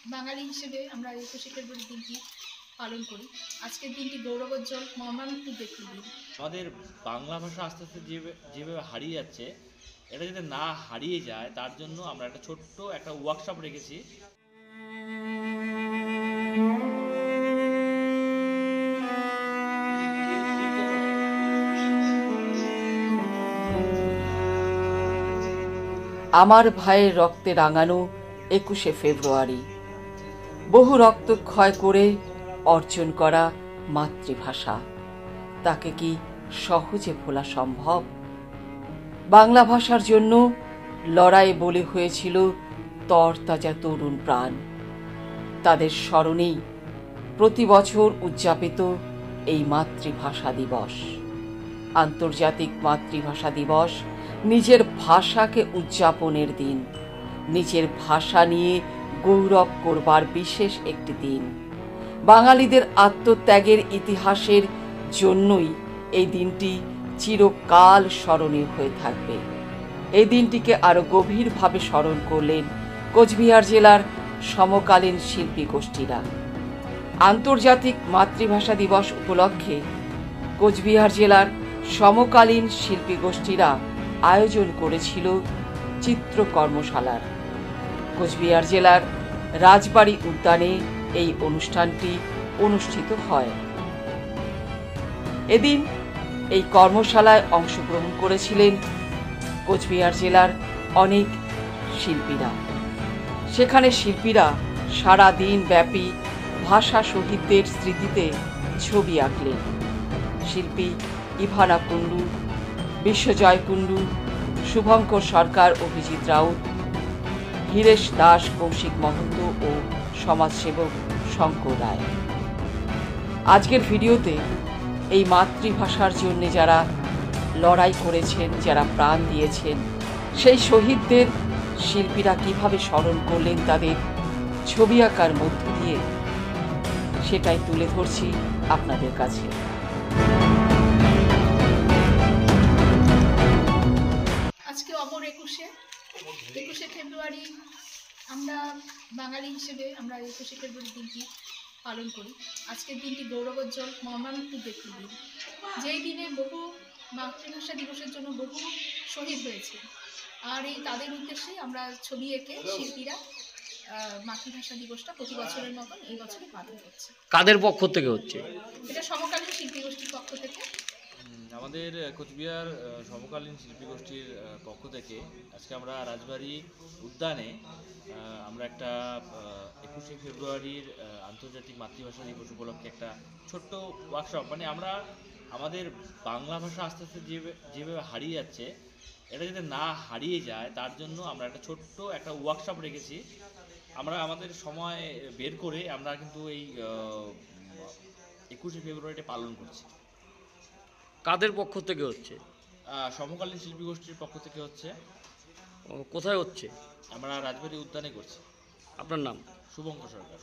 বাঙালি হিসেবে আমরা 21শে ফেব্রুয়ারি দিনটি পালন করি। আজকের দিনটি গৌরবোজ্জ্বল মর্মান্তিক একটি দিন। আমাদের বাংলা ভাষা আস্তে আস্তে যেভাবে হারিয়ে যাচ্ছে, এটা যাতে না হারিয়ে যায় তার জন্য আমরা একটা ছোট্ট একটা ওয়ার্কশপ রেখেছি। আমার ভাইয়ের রক্তে রাঙানো 21শে ফেব্রুয়ারি, বহু রক্তক্ষয় করে অর্জন করা মাতৃভাষা, তাকে কি সহজে ভোলা সম্ভব? বাংলা ভাষার জন্য লড়াই বলে হয়েছিল তরতাজা তরুণ প্রাণ। তাদের স্মরণেই প্রতি বছর উদযাপিত এই মাতৃভাষা দিবস। আন্তর্জাতিক মাতৃভাষা দিবস নিজের ভাষাকে উদযাপনের দিন, নিজের ভাষা নিয়ে গৌরব করবার বিশেষ একটি দিন। বাঙালিদের আত্মত্যাগের ইতিহাসের জন্যই এই দিনটি চিরকাল স্মরণীয় হয়ে থাকবে। এই দিনটিকে আরো গভীরভাবে স্মরণ করলেন কোচবিহার জেলার সমকালীন শিল্পী গোষ্ঠীরা। আন্তর্জাতিক মাতৃভাষা দিবস উপলক্ষে কোচবিহার জেলার সমকালীন শিল্পী গোষ্ঠীরা আয়োজন করেছিল চিত্র কর্মশালার। কোচবিহার জেলার রাজবাড়ি উদ্যানে এই অনুষ্ঠানটি অনুষ্ঠিত হয়। এদিন এই কর্মশালায় অংশগ্রহণ করেছিলেন কোচবিহার জেলার অনেক শিল্পীরা। সেখানে শিল্পীরা সারা দিন ব্যাপী ভাষা শহীদদের স্মৃতিতে ছবি আঁকলেন। শিল্পী ইভানা কুন্ডু, বিশ্বজয় কুন্ডু, শুভঙ্কর সরকার, অভিজিৎ রাউত, হীরেশ দাস, কৌশিক মহন্ত ও সমাজসেবক শঙ্কর রায়। আজকের ভিডিওতে এই মাতৃভাষার জন্য যারা লড়াই করেছেন, যারা প্রাণ দিয়েছেন, সেই শহীদদের শিল্পীরা কিভাবে স্মরণ করলেন তাদের ছবি আঁকার মধ্য দিয়ে, সেটাই তুলে ধরছি আপনাদের কাছে। আজকে অমর 21শে ফেব্রুয়ারি আমরা বাঙালি হিসেবে আমরা 21শে ফেব্রুয়ারি দিনটি পালন করি। আজকের দিনটি গৌরবোজ্জ্বল মর্মান্তিক একটি দিন, যেই দিনে বহু মাতৃভাষা দিবসের জন্য বহু শহীদ হয়েছে। আর এই তাদের উদ্দেশ্যে আমরা ছবি এঁকে শিল্পীরা মাতৃভাষা দিবসটা প্রতি বছরের মতন এই বছরে পালন করছে। কাদের পক্ষ থেকে হচ্ছে এটা? সমকালীন শিল্পী গোষ্ঠীর পক্ষ থেকে। আমাদের কোচবিহার সমকালীন শিল্পী গোষ্ঠীর পক্ষ থেকে আজকে আমরা রাজবাড়ি উদ্যানে আমরা একটা 21শে ফেব্রুয়ারির আন্তর্জাতিক মাতৃভাষা দিবস উপলক্ষে একটা ছোট্ট ওয়ার্কশপ, মানে আমরা আমাদের বাংলা ভাষা আস্তে আস্তে যেভাবে হারিয়ে যাচ্ছে, এটা যাতে না হারিয়ে যায় তার জন্য আমরা একটা ছোট্ট একটা ওয়ার্কশপ রেখেছি। আমরা আমাদের সময় বের করে আমরা কিন্তু এই 21শে ফেব্রুয়ারিটা পালন করছি। কাদের পক্ষ থেকে হচ্ছে? সমকালীন শিল্পী গোষ্ঠীর পক্ষ থেকে হচ্ছে। কোথায় হচ্ছে? আমরা রাজবাড়ি উদ্যানে করছি। আপনার নাম? শুভঙ্কর সরকার।